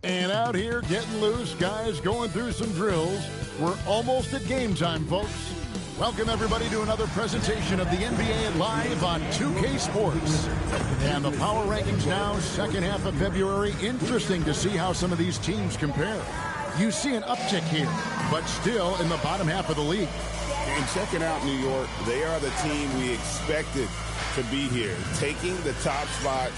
And out here getting loose, guys going through some drills. We're almost at game time, folks. Welcome, everybody, to another presentation of the NBA Live on 2K Sports. And the power rankings now, second half of February. Interesting to see how some of these teams compare. You see an uptick here, but still in the bottom half of the league. And checking out New York, they are the team we expected to be here, taking the top spot.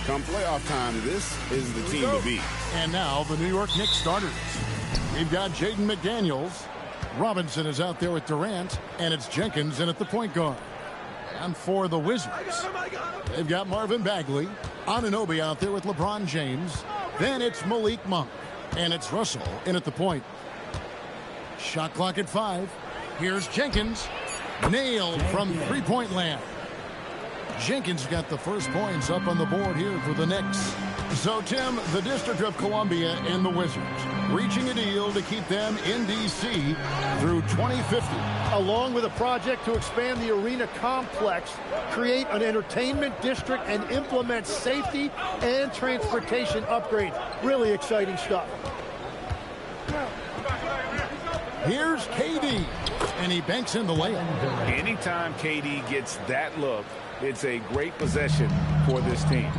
Come playoff time, this is the team to beat. And now the New York Knicks starters. We've got Jaden McDaniels. Robinson is out there with Durant, and it's Jenkins in at the point guard. And for the Wizards, they've got Marvin Bagley, Anunoby out there with LeBron James. Then it's Malik Monk, and it's Russell in at the point. Shot clock at 5. Here's Jenkins, nailed from three-point land. Jenkins got the first points up on the board here for the Knicks. So, Tim, the District of Columbia and the Wizards reaching a deal to keep them in D.C. through 2050. Along with a project to expand the arena complex, create an entertainment district, and implement safety and transportation upgrades. Really exciting stuff. Here's KD, and he banks in the layup. Anytime KD gets that look, it's a great possession for this team.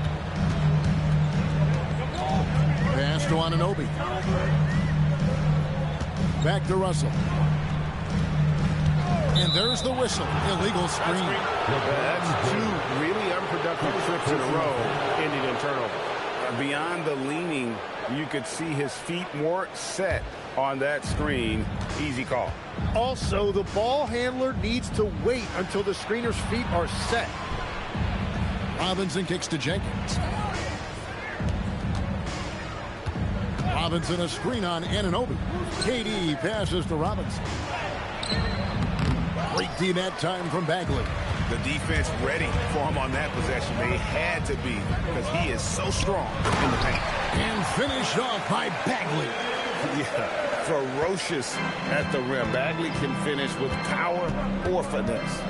Pass to Anunoby. Back to Russell. And there's the whistle. Illegal screen. That's two really unproductive trips in a row, ending in turnover. Beyond the leaning, you could see his feet more set on that screen. Easy call. Also, the ball handler needs to wait until the screener's feet are set. Robinson kicks to Jenkins. Robinson a screen on Anunoby. KD passes to Robinson. Great D that time from Bagley. The defense ready for him on that possession. They had to be because he is so strong in the paint. And finished off by Bagley. Yeah, ferocious at the rim. Bagley can finish with power or finesse.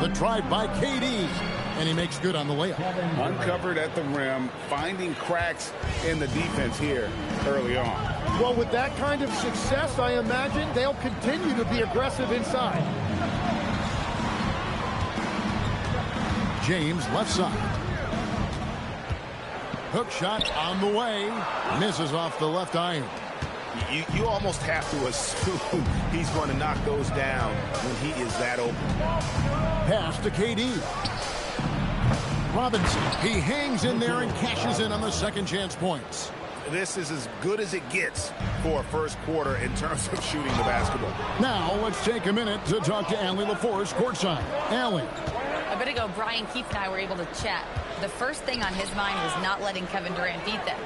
The drive by KD, and he makes good on the layup. Uncovered at the rim, finding cracks in the defense here early on. Well, with that kind of success, I imagine they'll continue to be aggressive inside. James left side. Hook shot on the way. Misses off the left iron. You almost have to assume he's going to knock those down when he is that open. Pass to KD. Robinson, he hangs in there and cashes in on the second chance points. This is as good as it gets for a first quarter in terms of shooting the basketball. Now let's take a minute to talk to Allie LaForce courtside. Allie. A bit ago, Brian Keefe and I were able to chat. The first thing on his mind was not letting Kevin Durant beat them.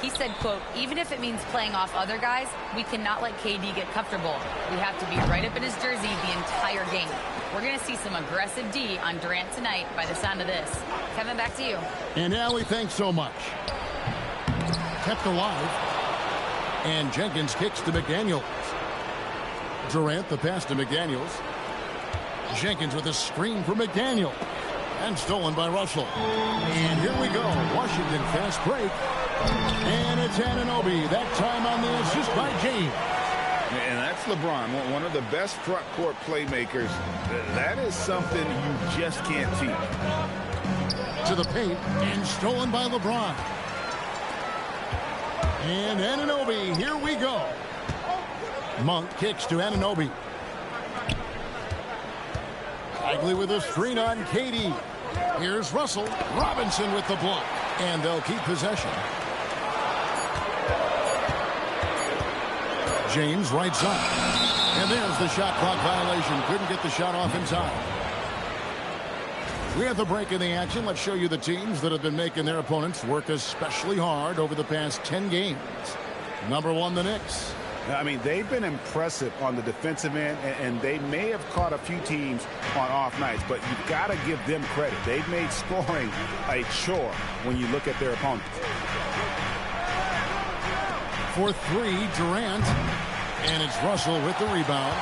He said, quote, even if it means playing off other guys, we cannot let KD get comfortable. We have to be right up in his jersey the entire game. We're going to see some aggressive D on Durant tonight by the sound of this. Kevin, back to you. And Allie, thanks so much. Kept alive. And Jenkins kicks to McDaniels. Durant, the pass to McDaniels. Jenkins with a screen for McDaniel. And stolen by Russell. And here we go. Washington fast break. And it's Anunoby. That time on the assist by James. And that's LeBron, one of the best front court playmakers. That is something you just can't teach. To the paint. And stolen by LeBron. And Anunoby. Here we go. Monk kicks to Anunoby. Bagley with a screen on KD. Here's Russell. Robinson with the block. And they'll keep possession. James right side. And there's the shot clock violation. Couldn't get the shot off in time. We have the break in the action. Let's show you the teams that have been making their opponents work especially hard over the past 10 games. Number 1, the Knicks. I mean, they've been impressive on the defensive end, and they may have caught a few teams on off nights, but you've got to give them credit. They've made scoring a chore when you look at their opponents. For 3, Durant. And it's Russell with the rebound.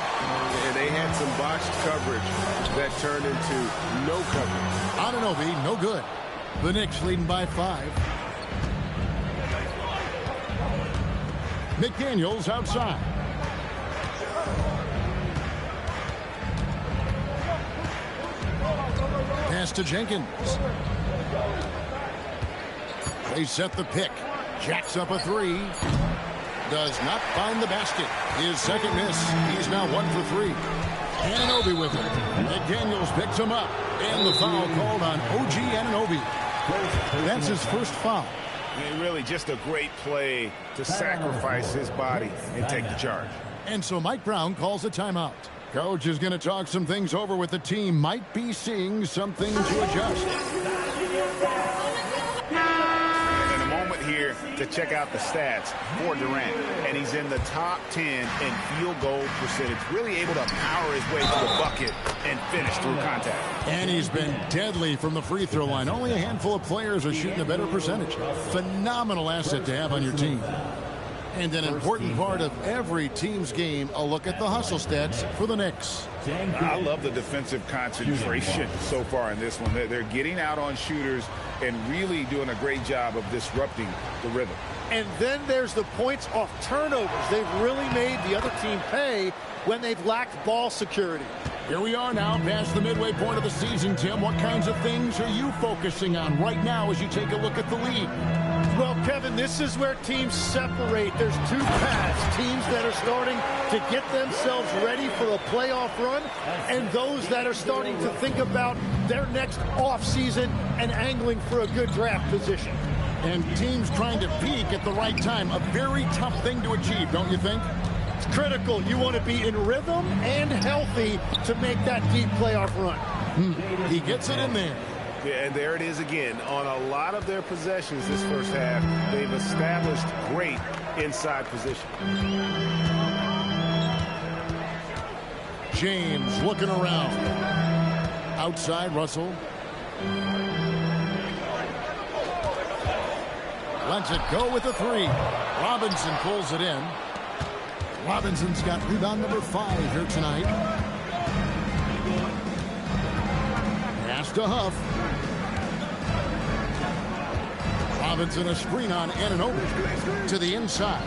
And they had some botched coverage that turned into no coverage. Anunoby, no good. The Knicks leading by 5. McDaniels outside. Pass to Jenkins. They set the pick. Jacks up a 3. Does not find the basket. His second miss. He's now 1 for 3. Anunoby with it. McDaniels picks him up. And the foul called on OG Anunoby. That's his first foul. Really just a great play to sacrifice his body and take the charge. And so Mike Brown calls a timeout. Coach is going to talk some things over with the team. Might be seeing something to adjust. And a moment here to check out the stats for Durant. And he's in the top 10 in field goal percentage. Really able to power his way to the bucket and finish through contact. And he's been deadly from the free throw line. Only a handful of players are shooting a better percentage. Phenomenal asset to have on your team. And an important part of every team's game, a look at the hustle stats for the Knicks. I love the defensive concentration so far in this one. They're getting out on shooters and really doing a great job of disrupting the rhythm. And then there's the points off turnovers. They've really made the other team pay when they've lacked ball security. Here we are now past the midway point of the season, Tim. What kinds of things are you focusing on right now as you take a look at the league? Well, Kevin, this is where teams separate. There's 2 paths. Teams that are starting to get themselves ready for a playoff run, and those that are starting to think about their next offseason and angling for a good draft position. And teams trying to peak at the right time. A very tough thing to achieve, don't you think? It's critical. You want to be in rhythm and healthy to make that deep playoff run. He gets it in there. Yeah, and there it is again. On a lot of their possessions this first half, they've established great inside position. James looking around. Outside, Russell. Lets it go with a 3. Robinson pulls it in. Robinson's got rebound number 5 here tonight. Pass to Huff. Robinson a screen on Anunoby to the inside.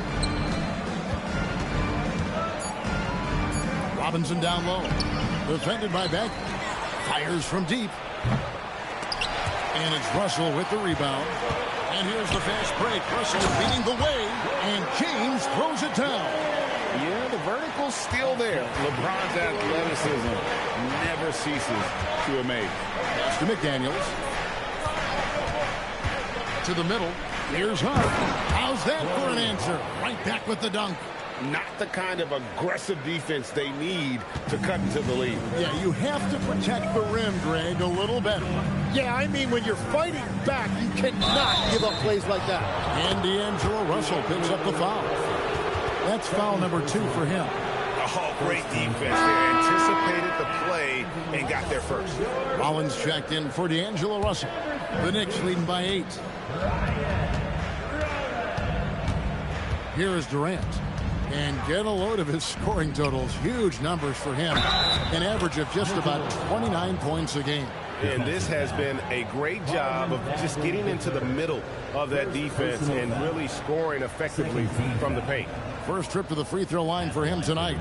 Robinson down low. Defended by Beck. Fires from deep. And it's Russell with the rebound. And here's the fast break. Russell leading the way. And James throws it down. Yeah, the vertical's still there. LeBron's athleticism never ceases to amaze. Pass to McDaniels. To the middle. Here's Huff. How's that for an answer? Right back with the dunk. Not the kind of aggressive defense they need to cut into the lead. Yeah, you have to protect the rim, Greg, a little better. Yeah, I mean, when you're fighting back, you cannot give up plays like that. And D'Angelo Russell picks up the foul. That's foul number 2 for him. Oh, great defense. They anticipated the play and got there first. Rollins checked in for D'Angelo Russell. The Knicks leading by 8. Here is Durant. And get a load of his scoring totals. Huge numbers for him. An average of just about 29 points a game. And this has been a great job of just getting into the middle of that defense and really scoring effectively from the paint. First trip to the free throw line for him tonight.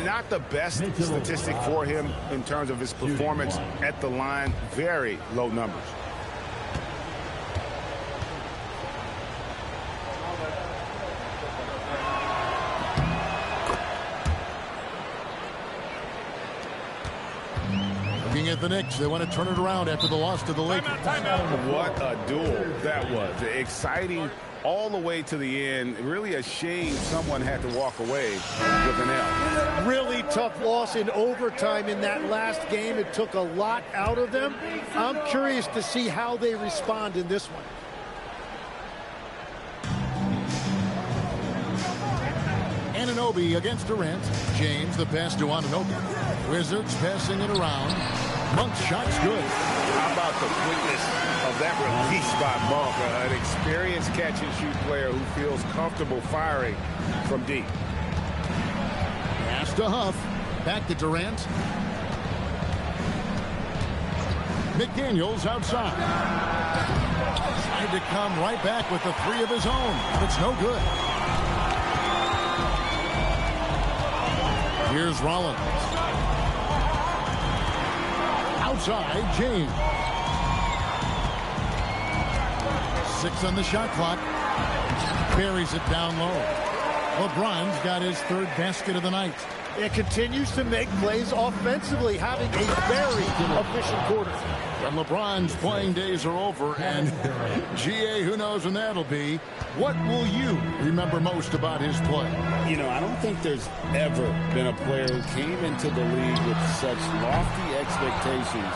Not the best statistic for him in terms of his performance at the line. Very low numbers. Looking at the Knicks, they want to turn it around after the loss to the Lakers. What a duel that was. Exciting all the way to the end. Really a shame someone had to walk away with an L. Really tough loss in overtime in that last game. It took a lot out of them. I'm curious to see how they respond in this one. Anunoby against Durant. James, the pass to Anunoby. Wizards passing it around. Monk's shot's good. How about the quickness of that release by Monk? An experienced catch-and-shoot player who feels comfortable firing from deep. Pass to Huff. Back to Durant. McDaniels outside. Tried to come right back with the three of his own, but it's no good. Here's Rollins. Outside, James. 6 on the shot clock. Buries it down low. LeBron's got his third basket of the night. It continues to make plays offensively, having a very efficient quarter. And LeBron's playing days are over, and GA, who knows when that'll be. What will you remember most about his play? You know, I don't think there's ever been a player who came into the league with such lofty expectations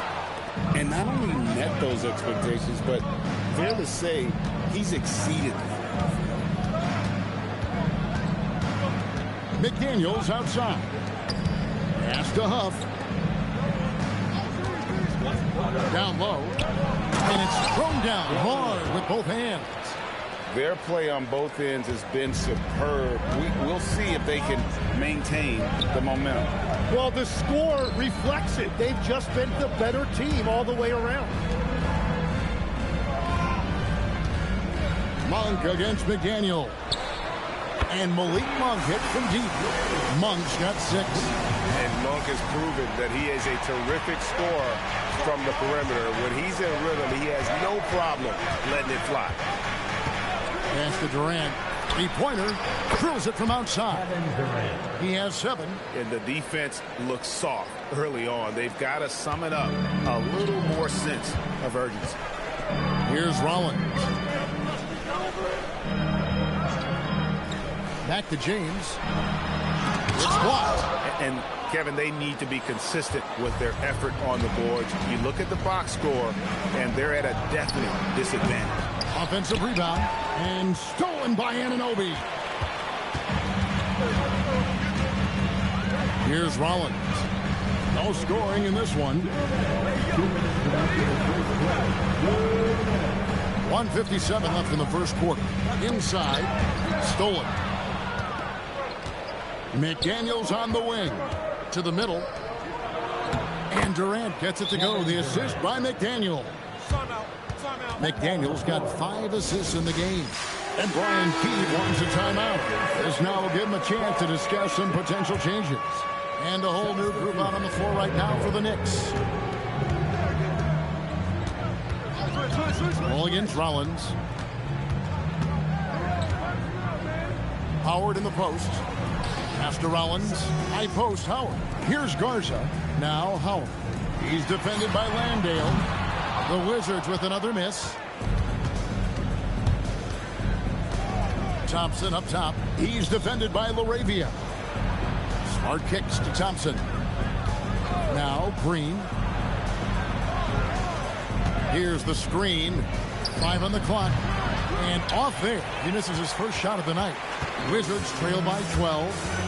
and not only met those expectations, but fair to say he's exceeded them. McDaniels outside. Pass to Huff. Down low. And it's thrown down hard with both hands. Their play on both ends has been superb. We'll see if they can maintain the momentum. Well, the score reflects it. They've just been the better team all the way around. Monk against McDaniel. And Malik Monk hit from deep. Monk's got 6. And Monk has proven that he is a terrific scorer from the perimeter. When he's in rhythm, he has no problem letting it fly. Pass to Durant. 3-pointer. Drills it from outside. He has 7. And the defense looks soft early on. They've got to sum it up. A little more sense of urgency. Here's Rollins. Back to James. It's blocked. And Kevin, they need to be consistent with their effort on the boards. You look at the box score, and they're at a definite disadvantage. Offensive rebound. And stolen by Anunoby. Here's Rollins. No scoring in this one. 1:57 left in the first quarter. Inside. Stolen. McDaniels on the wing. To the middle. And Durant gets it to go. The assist by McDaniel. McDaniels got 5 assists in the game. And Brian Keeve wants a timeout. This now will give him a chance to discuss some potential changes. And a whole new group out on the floor right now for the Knicks. Ball against Rollins. Howard in the post. Pass to Rollins. High post, Howard. Here's Garza. Now Howard. He's defended by Landale. The Wizards with another miss. Thompson up top. He's defended by LaRavia. Smart kicks to Thompson. Now Green. Here's the screen. 5 on the clock. And off there. He misses his first shot of the night. Wizards trail by 12.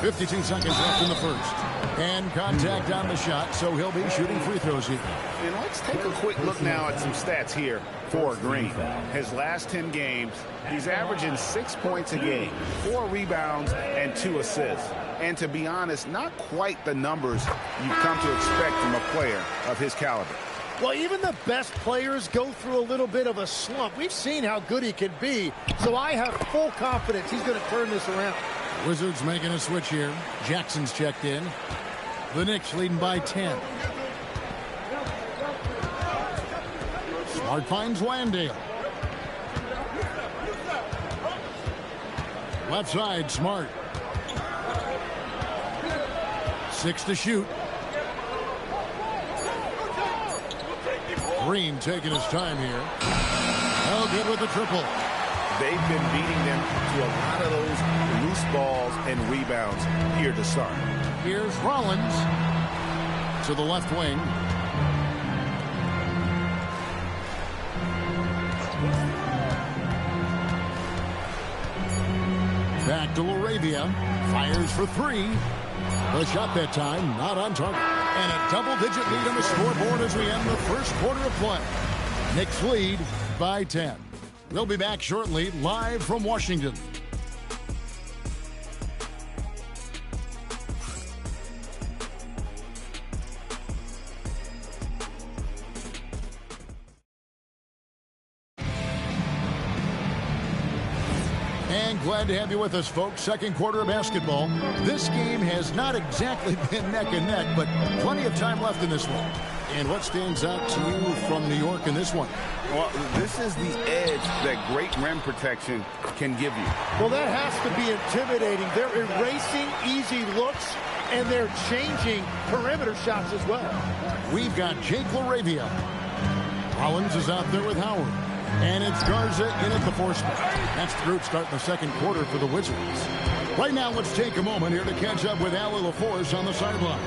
52 seconds left in the first. And contact on the shot, so he'll be shooting free throws here. And let's take a quick look now at some stats here for Green. His last 10 games, he's averaging 6 points a game, 4 rebounds, and 2 assists. And to be honest, not quite the numbers you've come to expect from a player of his caliber. Well, even the best players go through a little bit of a slump. We've seen how good he can be, so I have full confidence he's going to turn this around. Wizards making a switch here. Jackson's checked in. The Knicks leading by 10. Smart finds Landale. Left side, Smart. 6 to shoot. Green taking his time here. Oh, good with the triple. They've been beating them to a lot of those loose balls and rebounds here to start. Here's Rollins to the left wing. Back to LaRavia. Fires for 3. The shot that time not on target. And a double-digit lead on the scoreboard as we end the first quarter of play. Knicks lead by 10. We'll be back shortly, live from Washington. And glad to have you with us, folks. Second quarter of basketball. This game has not exactly been neck and neck, but plenty of time left in this one. And what stands out to you from New York in this one? Well, this is the edge that great rim protection can give you. Well, that has to be intimidating. They're erasing easy looks, and they're changing perimeter shots as well. We've got Jake LaRavia. Rollins is out there with Howard. And it's Garza in at the 4 spot. That's the group starting the second quarter for the Wizards. Right now, let's take a moment here to catch up with Allie LaForce on the sidelines.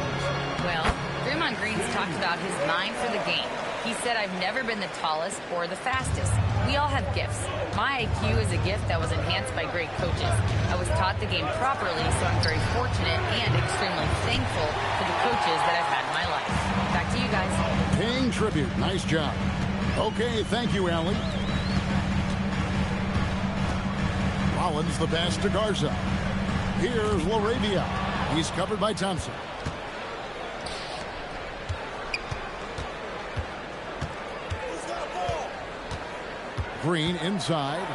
Well, Draymond Green's talked about his mind for the game. He said, I've never been the tallest or the fastest. We all have gifts. My IQ is a gift that was enhanced by great coaches. I was taught the game properly, so I'm very fortunate and extremely thankful for the coaches that I've had in my life. Back to you guys. Paying tribute. Nice job. Okay, thank you, Allie. Rollins the pass to Garza. Here's LaRavia. He's covered by Thompson. Green inside.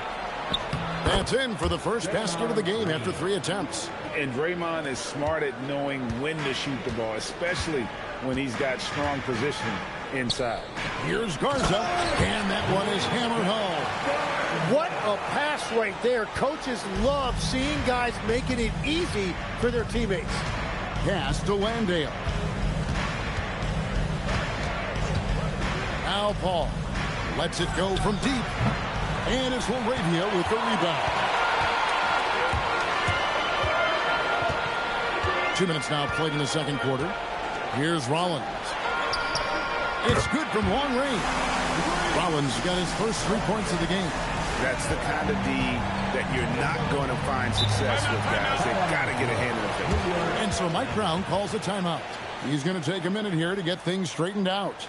That's in for the first basket of the game after 3 attempts. And Draymond is smart at knowing when to shoot the ball, especially when he's got strong position inside. Here's Garza, and that one is hammered home. What a pass right there. Coaches love seeing guys making it easy for their teammates. Pass to Landale. Now Paul lets it go from deep. And it's LaRavia with the rebound. 2 minutes now played in the second quarter. Here's Rollins. It's good from long range. Rollins got his first 3 points of the game. That's the kind of D that you're not going to find success with, guys. They've got to get a handle of it. And so Mike Brown calls a timeout. He's going to take a minute here to get things straightened out.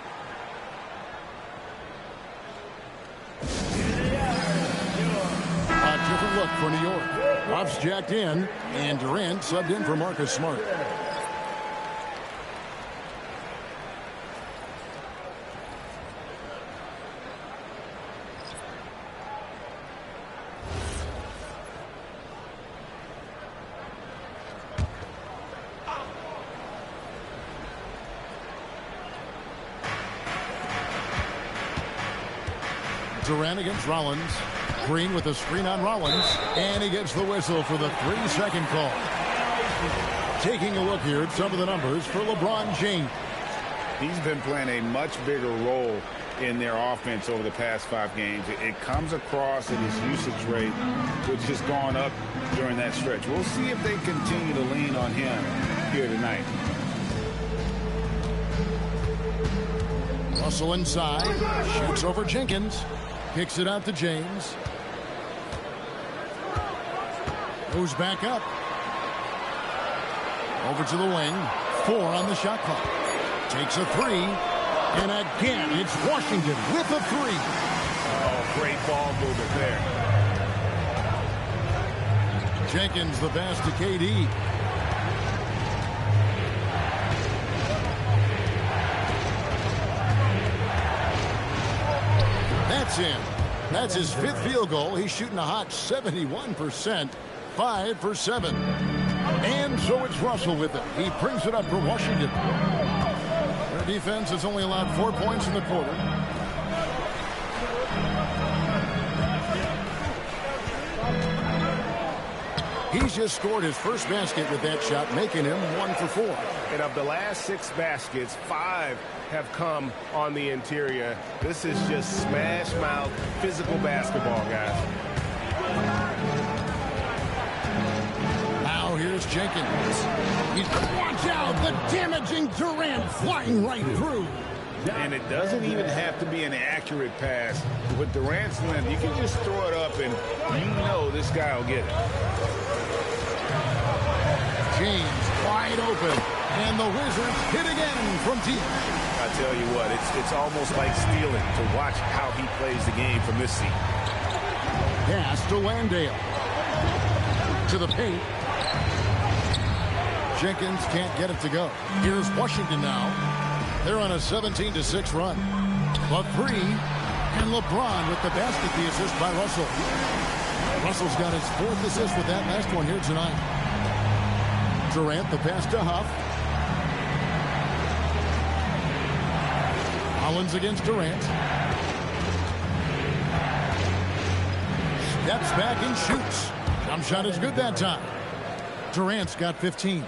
A different look for New York. Ruff's jacked in, and Durant subbed in for Marcus Smart. Durant against Rollins. Green with a screen on Rollins. And he gets the whistle for the 3-second call. Taking a look here at some of the numbers for LeBron James. He's been playing a much bigger role in their offense over the past 5 games. It comes across in his usage rate, which has gone up during that stretch. We'll see if they continue to lean on him here tonight. Russell inside. Shoots over Jenkins. Kicks it out to James. Goes back up. Over to the wing. 4 on the shot clock. Takes a 3. And again, it's Washington with a 3. Oh, great ball movement there. Jenkins the pass to KD. That's in. That's his 5th field goal. He's shooting a hot 71%. 5 for 7. And so it's Russell with it. He brings it up for Washington. Their defense has only allowed 4 points in the quarter. He's just scored his first basket with that shot, making him 1 for 4. And of the last 6 baskets, 5 have come on the interior. This is just smash mouth physical basketball, guys. Now here's Jenkins. Watch out, the damaging Durant flying right through. And it doesn't even have to be an accurate pass. With Durant's length, you can just throw it up and you know this guy will get it. James wide open. And the Wizards hit again from deep. I tell you what, it's almost like stealing to watch how he plays the game from this seat. Pass to Landale. To the paint. Jenkins can't get it to go. Here's Washington now. They're on a 17-6 run. The 3, and LeBron with the basket, the assist by Russell. Russell's got his 4th assist with that last one here tonight. Durant, the pass to Huff. Rollins against Durant. Steps back and shoots. Jump shot is good that time. Durant's got 15.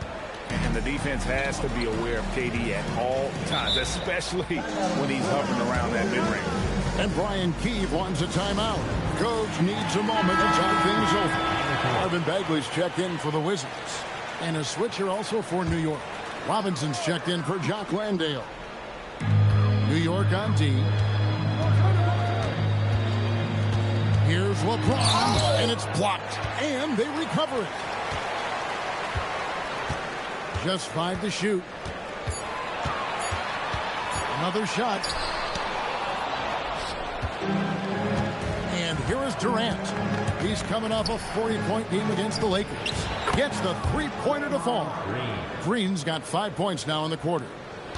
And the defense has to be aware of KD at all times, especially when he's hovering around that mid-range. And Brian Keefe wants a timeout. Coach needs a moment to talk things over. Marvin Bagley's checked in for the Wizards. And a switcher also for New York. Robinson's checked in for Jock Landale. New York on D. Here's LeBron, and it's blocked. And they recover it. Just 5 to shoot. Another shot. And here is Durant. He's coming off a 40-point game against the Lakers. Gets the three-pointer to fall. Green's got 5 points now in the quarter.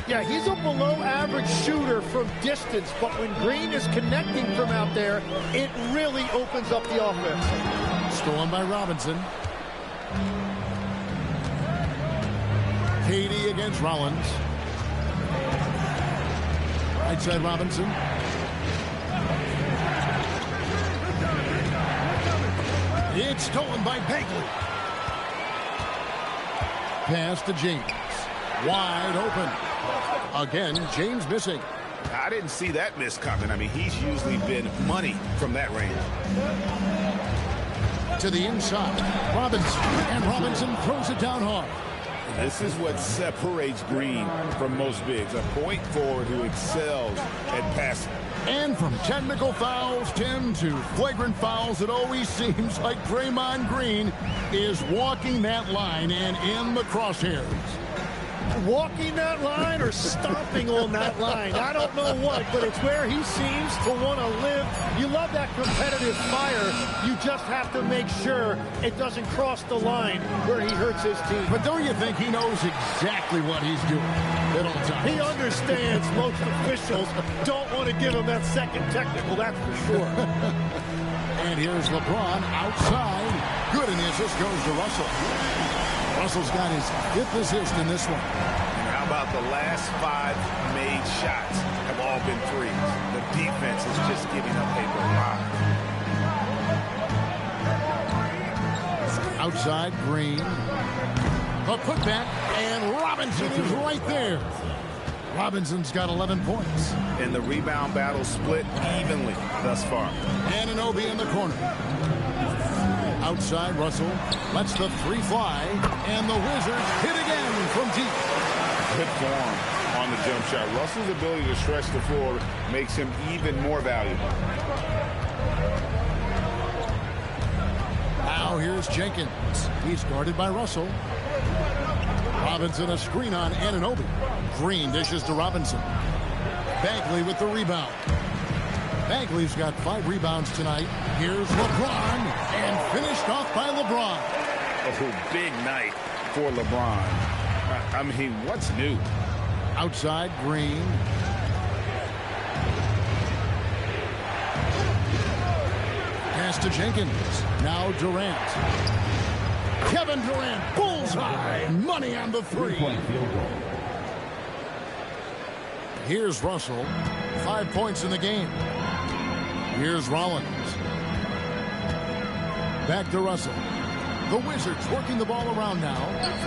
Yeah, he's a below-average shooter from distance, but when Green is connecting from out there, it really opens up the offense. Stolen by Robinson. KD against Rollins. Right side Robinson. It's stolen by Bagley. Pass to James. Wide open. Again, James missing. I didn't see that miss coming. I mean, he's usually been money from that range. To the inside. Robinson. And Robinson throws it down hard. This is what separates Green from most bigs. A point forward who excels at passing. And from technical fouls, Tim, to flagrant fouls, it always seems like Draymond Green is walking that line and in the crosshairs. Walking that line or stomping on that line. I don't know what, but it's where he seems to want to live. You love that competitive fire. You just have to make sure it doesn't cross the line where he hurts his team. But don't you think he knows exactly what he's doing at all times? He understands most officials don't want to give him that second technical, that's for sure. And here's LeBron outside. Good, and the assist goes to Russell. Russell's got his 5th assist in this one. And how about the last 5 made shots have all been threes? The defense is just giving up a barrage. Outside, Green. The putback, and Robinson is right there. Robinson's got 11 points. And the rebound battle split evenly thus far. Anunoby in the corner. Outside, Russell lets the 3 fly, and the Wizards hit again from deep. Good form on the jump shot. Russell's ability to stretch the floor makes him even more valuable. Now here's Jenkins. He's guarded by Russell. Robinson a screen on Anunoby. Green dishes to Robinson. Bagley with the rebound. Bagley's got 5 rebounds tonight. Here's LeBron, and finished off by LeBron. Oh, big night for LeBron. I mean, what's new? Outside, Green. Pass to Jenkins. Now Durant. Kevin Durant, bullseye. Money on the 3. Here's Russell. 5 points in the game. Here's Rollins. Back to Russell. The Wizards working the ball around now.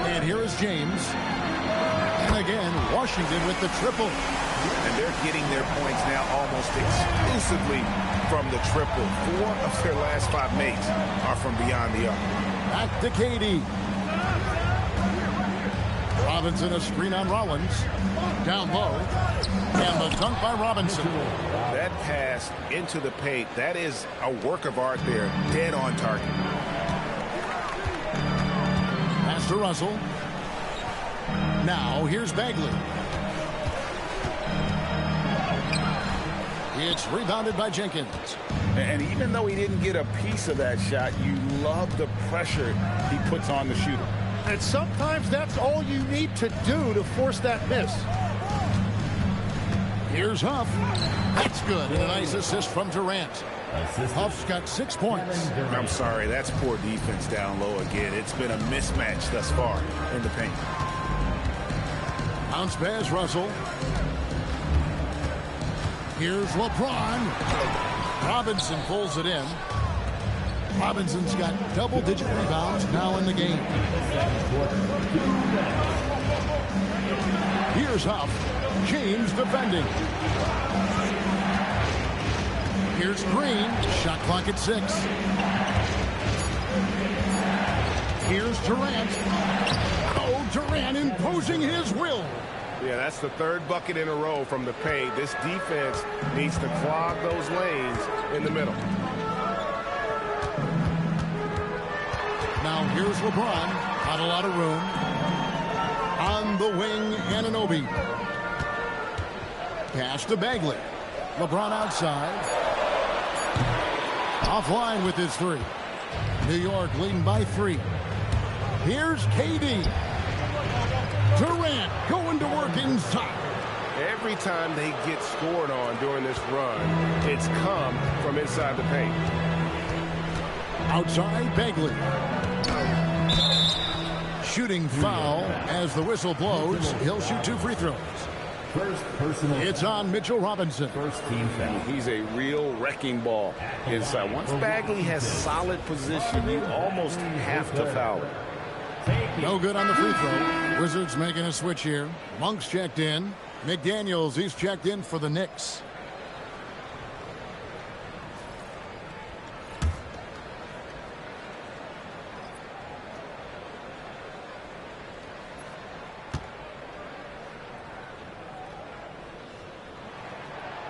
And here is James. And again, Washington with the triple. And they're getting their points now almost exclusively from the triple. 4 of their last 5 makes are from beyond the arc. Back to KD. Robinson a screen on Rollins. Down low. And the dunk by Robinson. That pass into the paint, that is a work of art there. Dead on target. Pass to Russell. Now here's Bagley. It's rebounded by Jenkins. And even though he didn't get a piece of that shot, you love the pressure he puts on the shooter. And sometimes that's all you need to do to force that miss. Here's Huff. That's good. And a nice assist from Durant. Huff's got 6 points. I'm sorry, that's poor defense down low again. It's been a mismatch thus far in the paint. Bounce pass, Russell. Here's LeBron. Robinson pulls it in. Robinson's got double-digit rebounds now in the game. Here's Huff. James defending. Here's Green. Shot clock at 6. Here's Durant. Oh, Durant imposing his will. Yeah, that's the third bucket in a row from the paint. This defense needs to clog those lanes in the middle. Now here's LeBron. Not a lot of room. On the wing, Anunoby. Pass to Bagley. LeBron outside. Offline with his 3. New York leading by 3. Here's KD. Durant going to work inside. Every time they get scored on during this run, it's come from inside the paint. Outside, Bagley. Shooting foul as the whistle blows. He'll shoot 2 free throws. It's on Mitchell Robinson. First team foul. He's a real wrecking ball inside. Once Bagley has solid position, you almost have to foul him. No good on the free throw. Wizards making a switch here. Monk's checked in. McDaniels, he's checked in for the Knicks.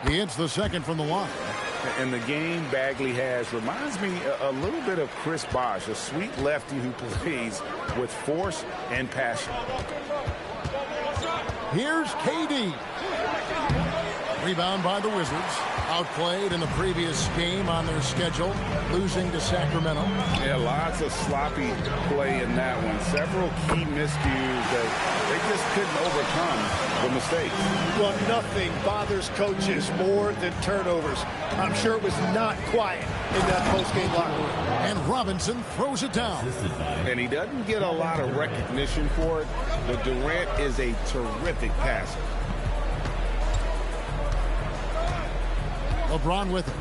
He hits the second from the line. And the game Bagley has reminds me a little bit of Chris Bosh, a sweet lefty who plays with force and passion. Here's KD. Rebound by the Wizards. Outplayed in the previous game on their schedule, losing to Sacramento. Yeah, lots of sloppy play in that one. Several key miscues that they just couldn't overcome the mistakes. Well, nothing bothers coaches more than turnovers. I'm sure it was not quiet in that post-game locker room. And Robinson throws it down. And he doesn't get a lot of recognition for it, but Durant is a terrific passer. LeBron with it.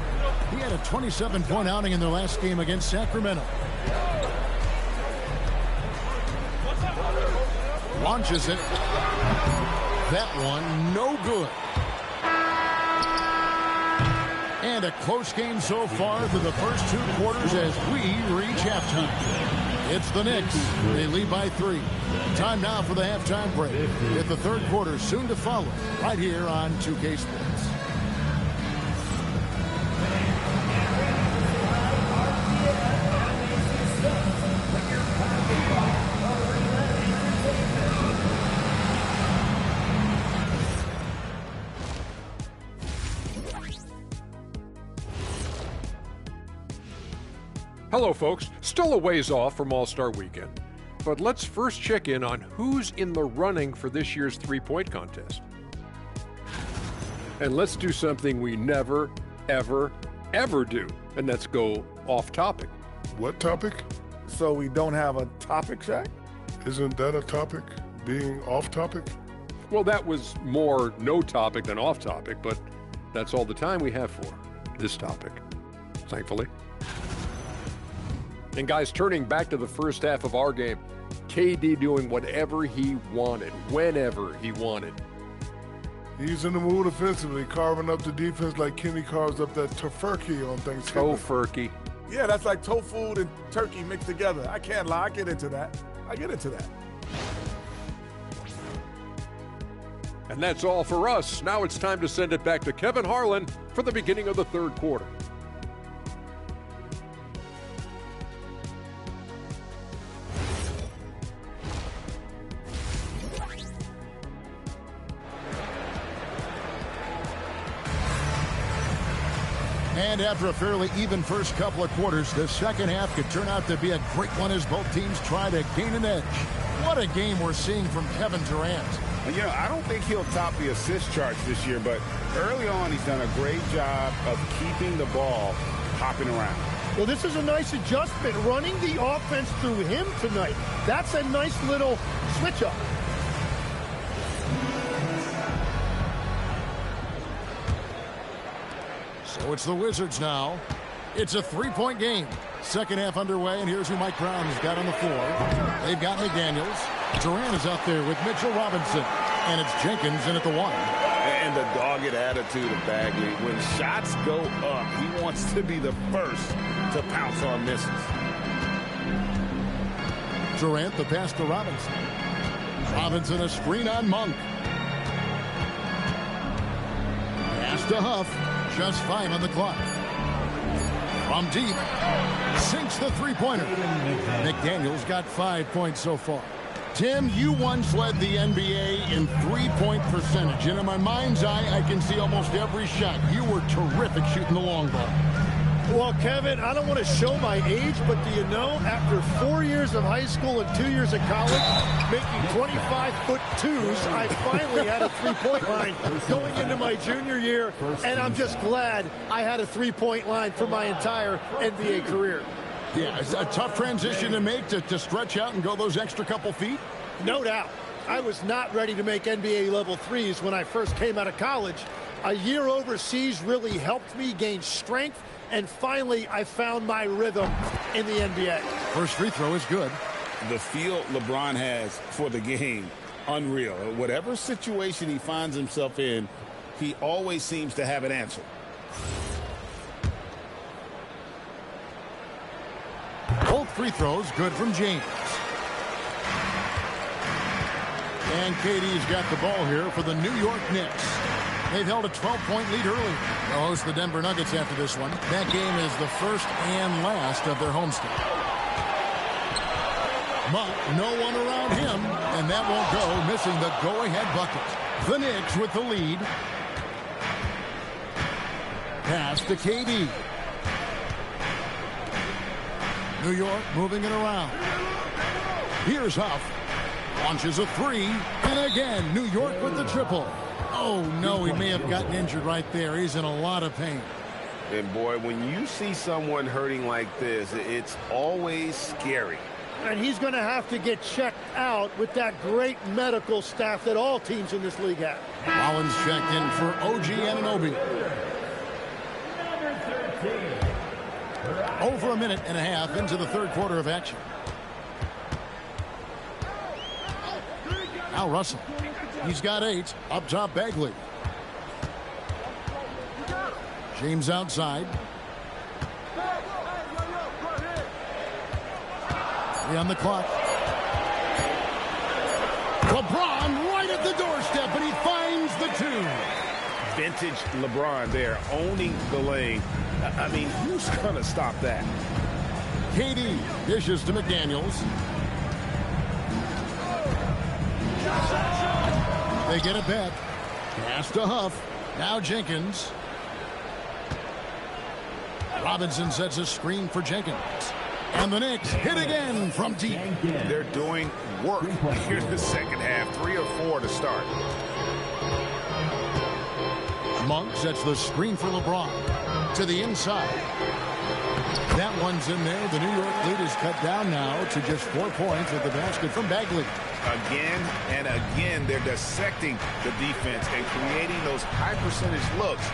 He had a 27-point outing in their last game against Sacramento. Launches it. That one, no good. And a close game so far through the first 2 quarters as we reach halftime. It's the Knicks. They lead by 3. Time now for the halftime break. With the third quarter soon to follow, right here on 2K Sports. Hello, folks. Still a ways off from All-Star Weekend, but let's first check in on who's in the running for this year's three-point contest. And let's do something we never, ever, ever do, and that's go off topic. What topic? So we don't have a topic, Shaq? Isn't that a topic? Being off topic? Well, that was more no topic than off topic, but that's all the time we have for this topic, thankfully. And guys, turning back to the first half of our game, KD doing whatever he wanted, whenever he wanted. He's in the mood offensively, carving up the defense like Kenny carves up that tofurkey on Thanksgiving. Tofurkey. Yeah, that's like tofu and turkey mixed together. I can't lie, I get into that. And that's all for us. Now it's time to send it back to Kevin Harlan for the beginning of the third quarter. And after a fairly even first couple of quarters, the second half could turn out to be a great one as both teams try to gain an edge. What a game we're seeing from Kevin Durant. You know, I don't think he'll top the assist charts this year, but early on he's done a great job of keeping the ball hopping around. Well, this is a nice adjustment, running the offense through him tonight. That's a nice little switch up. So it's the Wizards now. It's a three-point game. Second half underway, and here's who Mike Brown's got on the floor. They've got McDaniels. Durant is out there with Mitchell Robinson. And it's Jenkins in at the one. And the dogged attitude of Bagley. When shots go up, he wants to be the first to pounce on misses. Durant, the pass to Robinson. Robinson, a screen on Monk. Pass to Huff. Just 5 on the clock. From deep. Sinks the three-pointer. McDaniels got 5 points so far. Tim, you once led the NBA in three-point percentage. And in my mind's eye, I can see almost every shot. You were terrific shooting the long ball. Well, Kevin, I don't want to show my age, but do you know, after 4 years of high school and 2 years of college, making 25-foot twos, I finally had a three-point line going into my junior year, and I'm just glad I had a three-point line for my entire NBA career. Yeah, it's a tough transition to make to stretch out and go those extra couple feet. No doubt. I was not ready to make NBA level threes when I first came out of college. A year overseas really helped me gain strength, and finally I found my rhythm in the NBA. First free throw is good. The feel LeBron has for the game, unreal. Whatever situation he finds himself in, he always seems to have an answer. Both free throws good from James. And KD's got the ball here for the New York Knicks. They've held a 12-point lead early. They'll host the Denver Nuggets after this one. That game is the first and last of their homestand. But no one around him, and that won't go, missing the go-ahead bucket. The Knicks with the lead. Pass to KD. New York moving it around. Here's Huff. Launches a three. And again, New York with the triple. Oh, no, he may have gotten injured right there. He's in a lot of pain. And, boy, when you see someone hurting like this, it's always scary. And he's going to have to get checked out with that great medical staff that all teams in this league have. Collins checked in for OG Anunoby. Over a minute and a half into the third quarter of action. Now Russell. He's got 8. Up top, Bagley. James outside. 3 on the clock. LeBron right at the doorstep, and he finds the 2. Vintage LeBron there, owning the lane. I mean, who's going to stop that? KD dishes to McDaniels. They get it back. Pass to Huff. Now Jenkins. Robinson sets a screen for Jenkins. And the Knicks hit again from deep. They're doing work here in the second half. 3 or 4 to start. Monk sets the screen for LeBron. To the inside. That one's in there. The New York lead is cut down now to just 4 points with the basket from Bagley. Again and again, they're dissecting the defense and creating those high percentage looks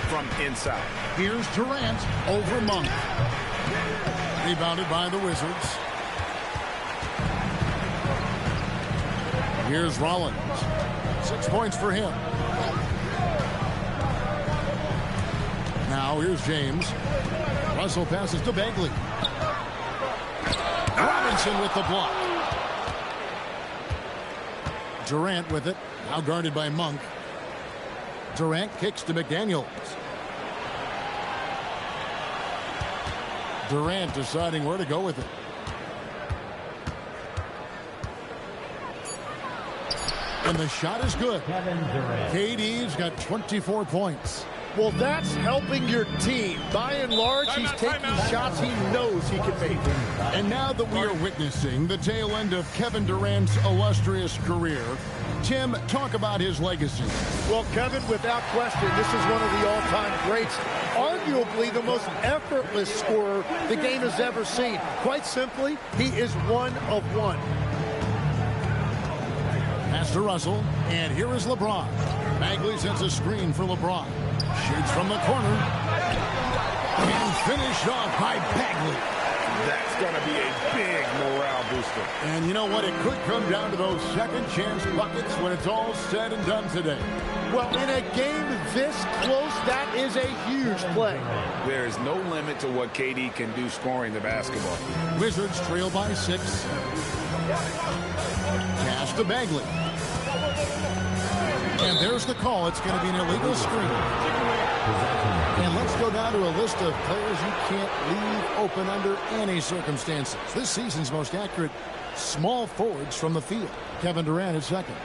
from inside. Here's Durant over Monk. Rebounded by the Wizards. Here's Rollins. 6 points for him. Now here's James. Russell passes to Bagley. Robinson with the block. Durant with it. Now guarded by Monk. Durant kicks to McDaniels. Durant deciding where to go with it. And the shot is good. KD's got 24 points. Well, that's helping your team. By and large, he's taking shots he knows he can make. And now that we are witnessing the tail end of Kevin Durant's illustrious career, Tim, talk about his legacy. Well, Kevin, without question, this is one of the all-time greats. Arguably the most effortless scorer the game has ever seen. Quite simply, he is one of one. Pass to Russell, and here is LeBron. Bagley sends a screen for LeBron. Shoots from the corner. And finished off by Bagley. That's going to be a big morale booster. And you know what? It could come down to those second chance buckets when it's all said and done today. Well, in a game this close, that is a huge play. There is no limit to what KD can do scoring the basketball. Wizards trail by 6. Pass to Bagley. And there's the call. It's going to be an illegal screen. And let's go down to a list of players you can't leave open under any circumstances. This season's most accurate small forwards from the field. Kevin Durant is second.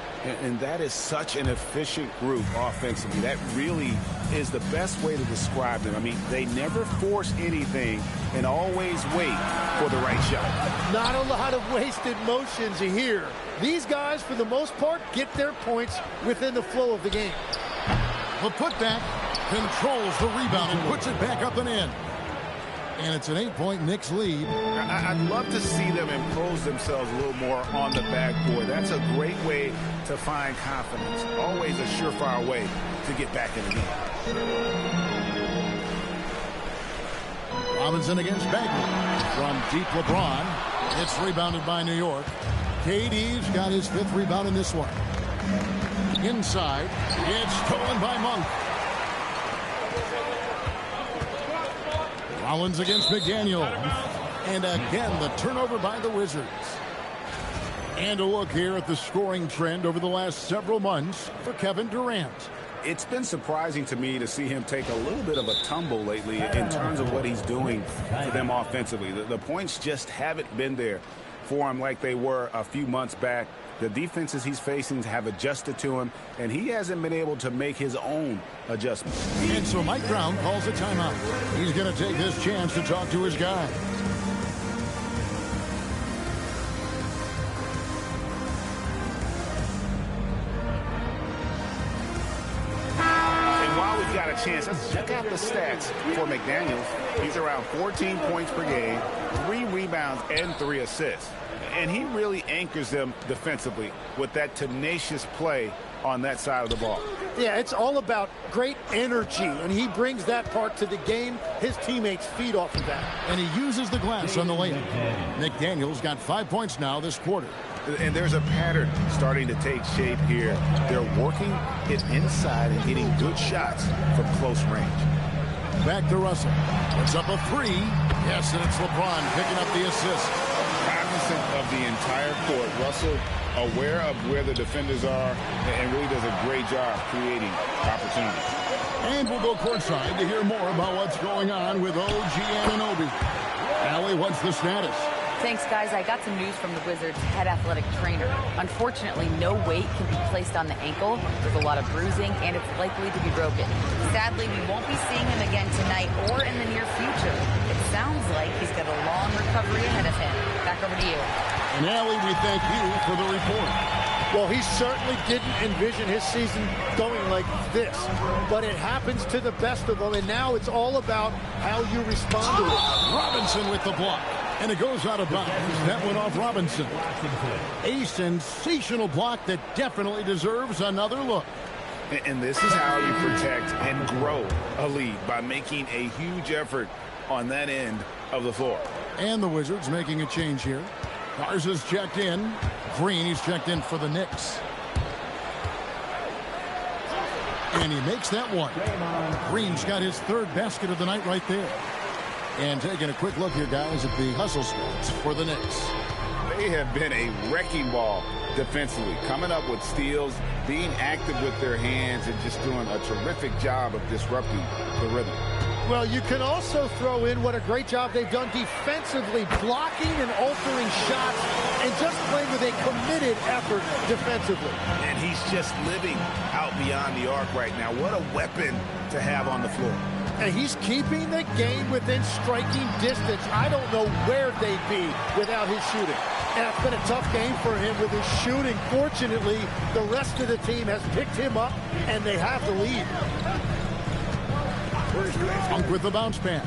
And that is such an efficient group offensively. That really is the best way to describe them. I mean, they never force anything and always wait for the right shot. Not a lot of wasted motions here. These guys, for the most part, get their points within the flow of the game. The putback controls the rebound and puts it back up and in. And it's an 8-point Knicks lead. I'd love to see them impose themselves a little more on the backboard. That's a great way to find confidence. Always a surefire way to get back in the game. Robinson against Bagley. From deep LeBron. It's rebounded by New York. KD's got his 5th rebound in this one. Inside. It's stolen by Monk. Rollins against McDaniel. And again, the turnover by the Wizards. And a look here at the scoring trend over the last several months for Kevin Durant. It's been surprising to me to see him take a little bit of a tumble lately in terms of what he's doing for them offensively. The points just haven't been there for him like they were a few months back. The defenses he's facing have adjusted to him, and he hasn't been able to make his own adjustments. And so Mike Brown calls a timeout. He's going to take this chance to talk to his guy. And while we've got a chance, let's check out the stats for McDaniels. He's around 14 points per game, 3 rebounds, and 3 assists. And he really anchors them defensively with that tenacious play on that side of the ball. Yeah, it's all about great energy, and he brings that part to the game. His teammates feed off of that. And he uses the glass on the layup. McDaniels got 5 points now this quarter. And there's a pattern starting to take shape here. They're working it inside and getting good shots from close range. Back to Russell. It's up a 3. Yes, and it's LeBron picking up the assist. Cognizant of the entire court. Russell aware of where the defenders are and really does a great job creating opportunities. And we'll go courtside to hear more about what's going on with OG Anunoby. Allie, what's the status? Thanks, guys. I got some news from the Wizards' head athletic trainer. Unfortunately, no weight can be placed on the ankle. There's a lot of bruising, and it's likely to be broken. Sadly, we won't be seeing him again tonight or in the near future. It sounds like he's got a long recovery ahead of him. Back over to you. And Allie, we thank you for the report. Well, he certainly didn't envision his season going like this, but it happens to the best of them, and now it's all about how you respond to it. Robinson with the block, and it goes out of bounds. That went off Robinson. A sensational block that definitely deserves another look. And this is how you protect and grow a lead, by making a huge effort on that end of the floor. And the Wizards making a change here. Garza's checked in. Green, he's checked in for the Knicks. And he makes that one. Green's got his 3rd basket of the night right there. And taking a quick look here, guys, at the hustle squads for the Knicks. They have been a wrecking ball defensively, coming up with steals, being active with their hands, and just doing a terrific job of disrupting the rhythm. Well, you can also throw in what a great job they've done defensively, blocking and altering shots, and just playing with a committed effort defensively. And he's just living out beyond the arc right now. What a weapon to have on the floor. And he's keeping the game within striking distance. I don't know where they'd be without his shooting. And it's been a tough game for him with his shooting. Fortunately, the rest of the team has picked him up, and they have the lead. Funk with the bounce pass.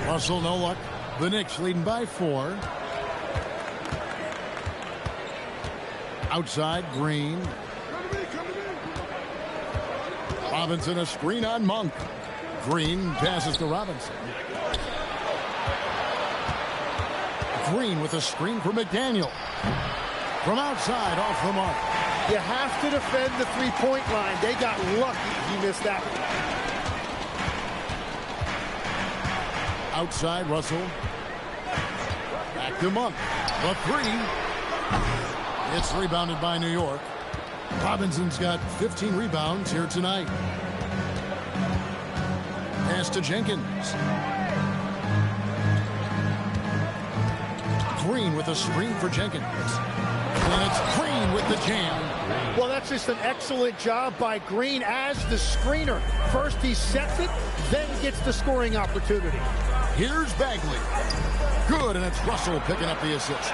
Russell, no luck. The Knicks leading by 4. Outside, Green. Robinson, a screen on Monk. Green passes to Robinson. Green with a screen for McDaniel. From outside, off the mark. You have to defend the three-point line. They got lucky he missed that one. Outside, Russell. Back to Monk. The 3. It's rebounded by New York. Robinson's got 15 rebounds here tonight. Pass to Jenkins. Green with a screen for Jenkins. And it's Green with the jam. Well, that's just an excellent job by Green as the screener. First he sets it, then gets the scoring opportunity. Here's Bagley. Good, and it's Russell picking up the assist.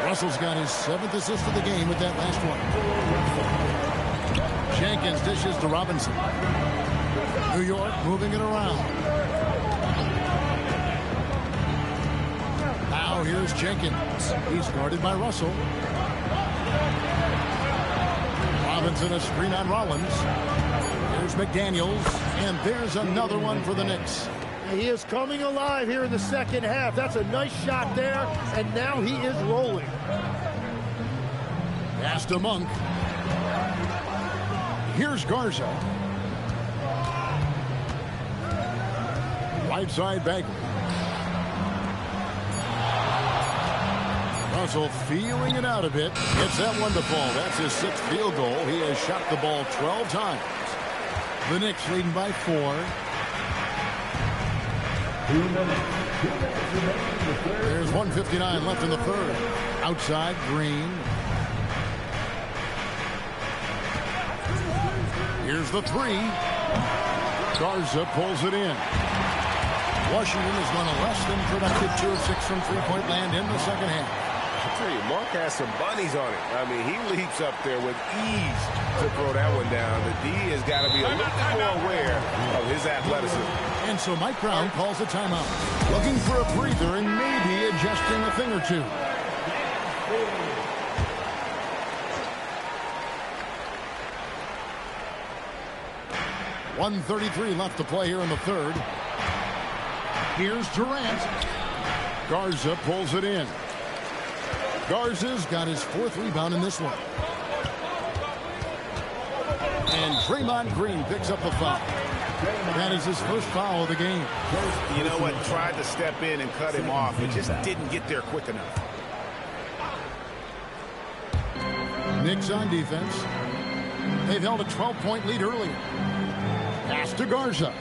Russell's got his 7th assist of the game with that last one. Jenkins dishes to Robinson. New York moving it around. Now here's Jenkins. He's guarded by Russell. Robinson, a screen on Rollins. Here's McDaniels, and there's another one for the Knicks. He is coming alive here in the second half. That's a nice shot there, and now he is rolling. Pass to Monk. Here's Garza. Right side, Bagley. Russell feeling it out a bit. Gets that one to fall. That's his 6th field goal. He has shot the ball 12 times. The Knicks leading by 4. There's 1:59 left in the 3rd. Outside, Green. Here's the 3. Garza pulls it in. Washington has run a less than productive 2 of 6 from three-point land in the second half. I'll tell you, Monk has some bunnies on it. I mean, he leaps up there with ease to throw that one down. The D has got to be a little bit more aware of his athleticism. And so Mike Brown calls a timeout. Looking for a breather and maybe adjusting a thing or two. .133 left to play here in the 3rd. Here's Durant. Garza pulls it in. Garza's got his 4th rebound in this one. And Draymond Green picks up the foul. That is his first foul of the game. You know what? Tried to step in and cut him off, but just didn't get there quick enough. Knicks on defense. They've held a 12-point lead earlier. Pass to Garza.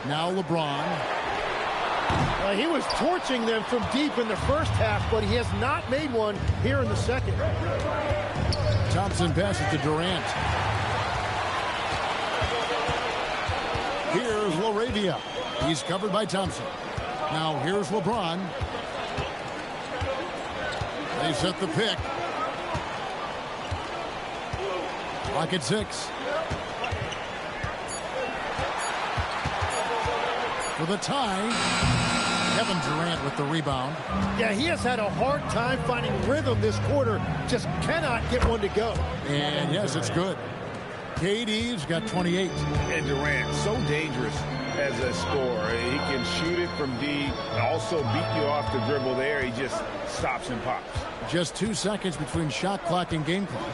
Now LeBron. He was torching them from deep in the first half, but he has not made one here in the second. Thompson passes to Durant. Here's LaRavia. He's covered by Thompson. Now here's LeBron. They set the pick. Clock at 6. For the tie, Kevin Durant with the rebound. Yeah, he has had a hard time finding rhythm this quarter. Just cannot get one to go. And yes, it's good. KD's got 28. And Durant, so dangerous as a scorer. He can shoot it from deep, also beat you off the dribble there. He just stops and pops. Just 2 seconds between shot clock and game clock.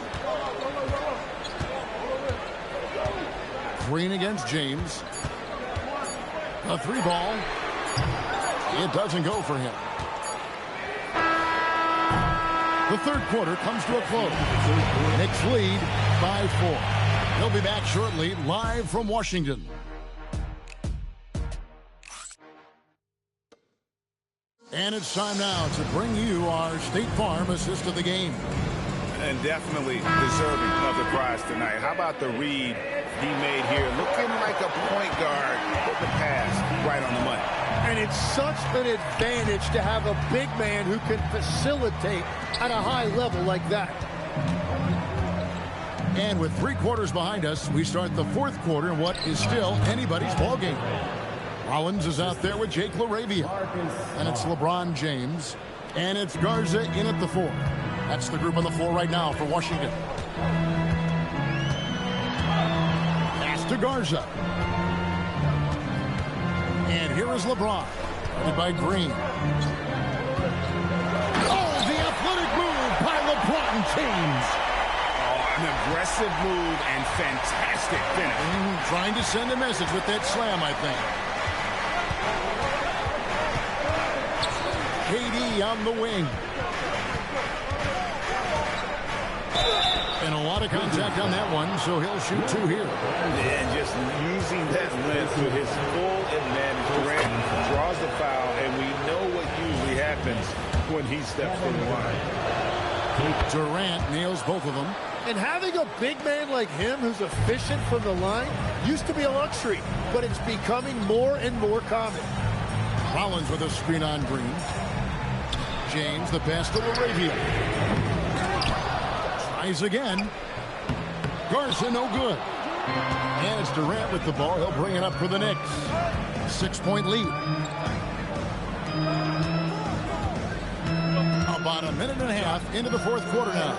Green against James. A 3 ball. It doesn't go for him. The 3rd quarter comes to a close. Knicks lead by 4. They'll be back shortly, live from Washington. And it's time now to bring you our State Farm assist of the game. And definitely deserving of the prize tonight. How about the read he made here? Looking like a point guard, put the pass right on the money. And it's such an advantage to have a big man who can facilitate at a high level like that. And with 3 quarters behind us, we start the 4th quarter in what is still anybody's ballgame. Rollins is out there with Jake LaRavia. And it's LeBron James. And it's Garza in at the 4. That's the group on the floor right now for Washington. Pass to Garza. And here is LeBron. Guarded by Green. Oh, the athletic move by LeBron James. An aggressive move and fantastic finish. Trying to send a message with that slam, I think. KD on the wing. And a lot of contact on that one, so he'll shoot 2 here. And just using that length to his full advantage. Durant draws the foul, and we know what usually happens when he steps in the line. Durant nails both of them. And having a big man like him who's efficient from the line used to be a luxury, but it's becoming more and more common. Rollins with a screen on Green. James, the pass to LaRavia. Tries again. Garza, no good. And it's Durant with the ball. He'll bring it up for the Knicks. 6-point lead. About a minute and a half into the 4th quarter now.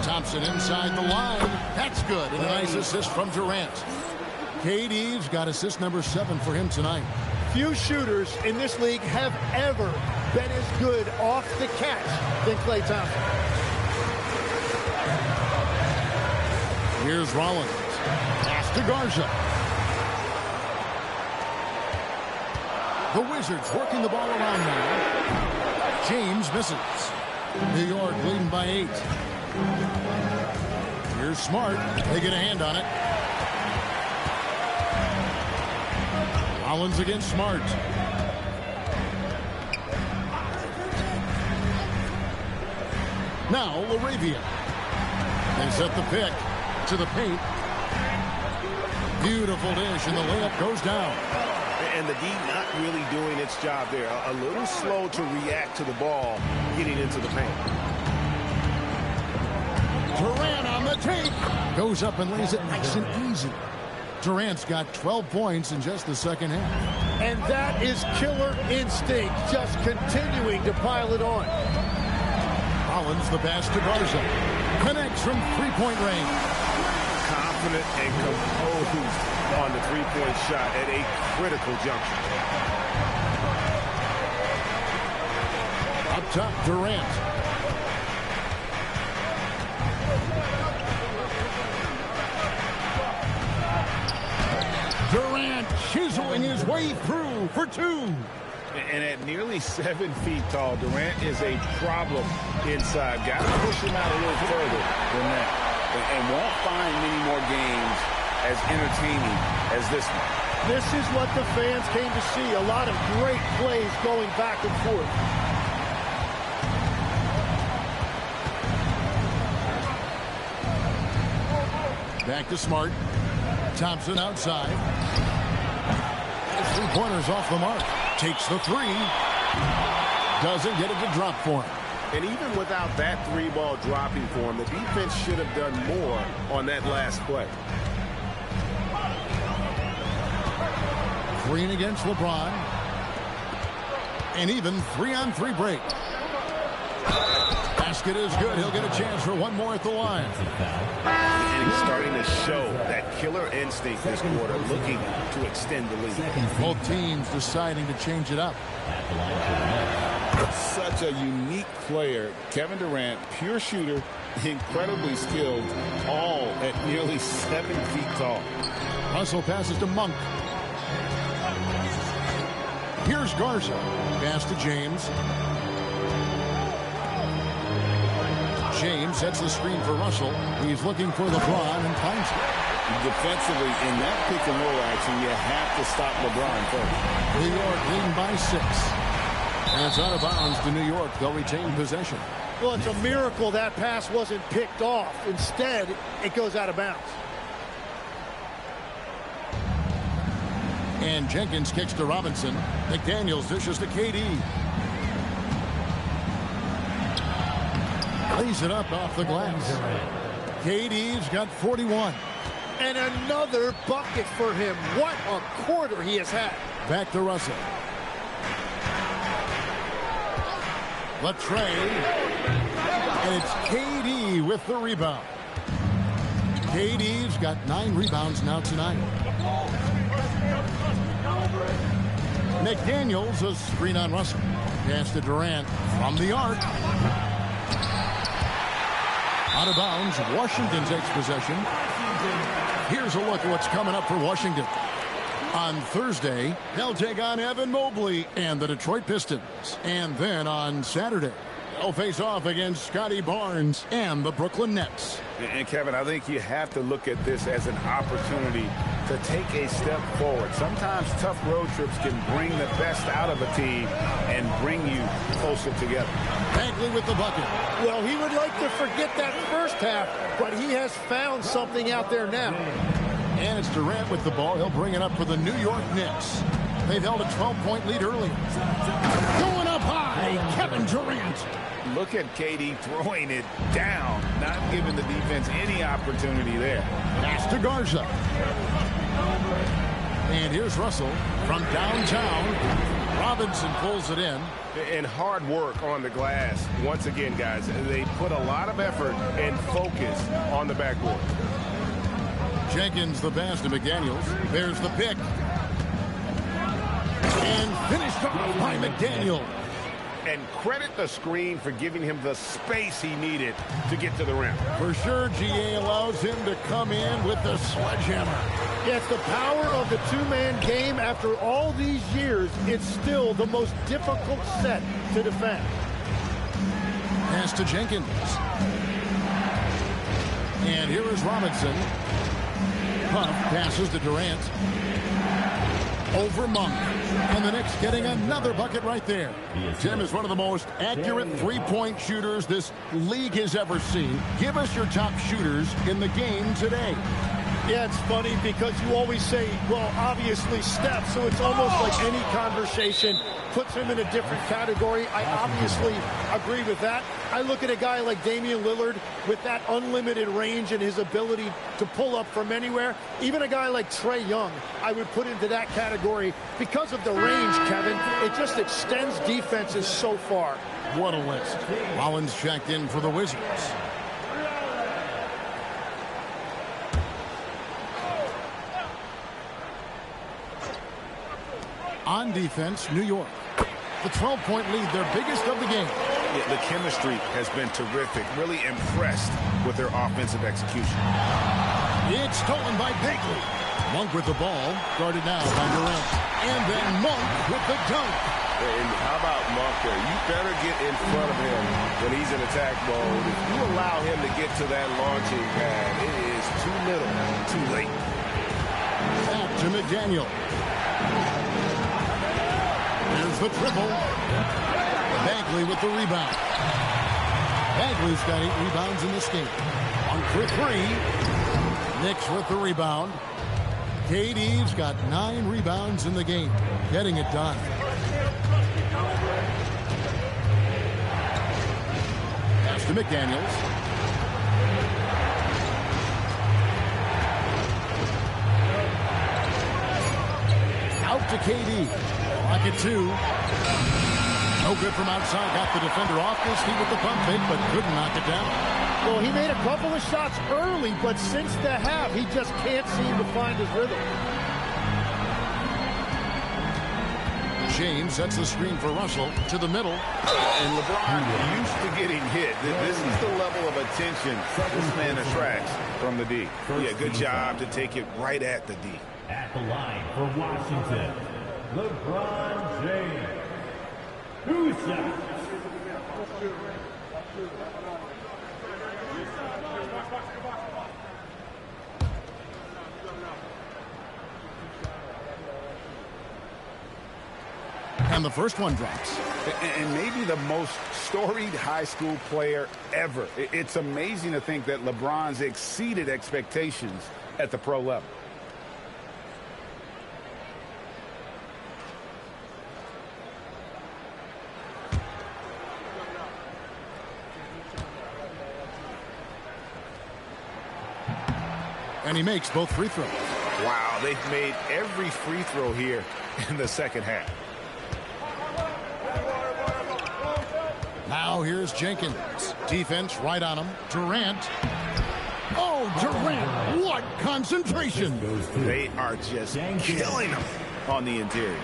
Thompson inside the line. That's good. And a nice assist from Durant. KD's got assist number 7 for him tonight. Few shooters in this league have ever been as good off the catch than Klay Thompson. Here's Rollins. Pass to Garza. The Wizards working the ball around now. James misses. New York leading by 8. Here's Smart. They get a hand on it. Rollins against Smart. Now LaRavia. They set the pick to the paint. Beautiful dish, and the layup goes down. And the D not really doing its job there. A little slow to react to the ball getting into the paint. Durant on the take. Goes up and lays it nice and easy. Durant's got 12 points in just the second half. And that is killer instinct, just continuing to pile it on. Rollins, the pass to Garza. Connects from 3-point range. Confident and composed on the 3-point shot at a critical juncture. Up top, Durant. Durant chiseling his way through for 2. And at nearly 7 feet tall, Durant is a problem inside. Got to push him out a little further than that. And won't find many more games as entertaining as this one. This is what the fans came to see. A lot of great plays going back and forth. Back to Smart. Thompson outside. The 3-pointers off the mark. Takes the 3. Doesn't get it to drop for him. And even without that 3-ball dropping for him, the defense should have done more on that last play. Green against LeBron. And even 3-on-3 break. Basket is good. He'll get a chance for one more at the line. And he's starting to show that killer instinct this quarter, looking to extend the lead. Both teams deciding to change it up. Such a unique player. Kevin Durant, pure shooter, incredibly skilled, all at nearly 7 feet tall. Russell passes to Monk. Here's Garza. Pass to James. James sets the screen for Russell. He's looking for LeBron and finds it. Defensively, in that pick and roll action, you have to stop LeBron first. New York leading by 6. And it's out of bounds to New York. They'll retain possession. Well, it's a miracle that pass wasn't picked off. Instead, it goes out of bounds. And Jenkins kicks to Robinson. McDaniels dishes to KD. Lays it up off the glass. KD's got 41. And another bucket for him. What a quarter he has had. Back to Russell. Latrey. And it's KD with the rebound. KD's got 9 rebounds now tonight. McDaniels, a screen on Russell. Pass to Durant from the arc. Out of bounds. Washington takes possession. Here's a look at what's coming up for Washington. On Thursday, they'll take on Evan Mobley and the Detroit Pistons. And then on Saturday, they'll face off against Scotty Barnes and the Brooklyn Nets. And Kevin, I think you have to look at this as an opportunity to take a step forward. Sometimes tough road trips can bring the best out of a team and bring you closer together. Bagley with the bucket. Well, he would like to forget that first half, but he has found something out there now. And it's Durant with the ball. He'll bring it up for the New York Knicks. They've held a 12-point lead earlier. Going up high, Kevin Durant. Look at KD throwing it down, not giving the defense any opportunity there. Pass to Garza. And here's Russell from downtown. Robinson pulls it in. And hard work on the glass. Once again, guys, they put a lot of effort and focus on the backboard. Jenkins the pass to McDaniels. There's the pick. And finished off by McDaniel. And credit the screen for giving him the space he needed to get to the rim. For sure, GA allows him to come in with the sledgehammer. Yeah, it's the power of the two-man game. After all these years, it's still the most difficult set to defend. Pass to Jenkins. And here is Robinson. Puff passes to Durant. Over Monk. And the Knicks getting another bucket right there. Tim is one of the most accurate three-point shooters this league has ever seen. Give us your top shooters in the game today. Yeah, it's funny because you always say, well, obviously Steph, so it's almost like any conversation puts him in a different category. I obviously agree with that. I look at a guy like Damian Lillard with that unlimited range and his ability to pull up from anywhere. Even a guy like Trae Young, I would put into that category because of the range, Kevin. It just extends defenses so far. What a list. Rollins checked in for the Wizards. On defense, New York. The 12-point lead, their biggest of the game. Yeah, the chemistry has been terrific. Really impressed with their offensive execution. It's stolen by Bagley. Monk with the ball, guarded now by Durant. And then Monk with the dunk. And how about Monk there? You better get in front of him when he's in attack mode. If you allow him to get to that launching pad, it is too little, too late. Back to McDaniel. There's the triple. Bagley with the rebound. Bagley's got 8 rebounds in this game. 1 for 3. Knicks with the rebound. KD's got 9 rebounds in the game. Getting it done. Pass to McDaniels. Out to KD. Pocket 2. No good from outside. Got the defender off his feet with the pump fake, but couldn't knock it down. Well, he made a couple of shots early, but since the half, he just can't seem to find his rhythm. James sets the screen for Russell to the middle. And LeBron used to getting hit. This is the level of attention this man attracts from the D. Yeah, good job to take it right at the D. At the line for Washington, LeBron James. 2 shots. And the first one drops. And maybe the most storied high school player ever. It's amazing to think that LeBron's exceeded expectations at the pro level. And he makes both free throws. Wow, they've made every free throw here in the second half. Now here's Jenkins. Defense right on him. Durant. Oh, Durant. What concentration. They are just killing him on the interior.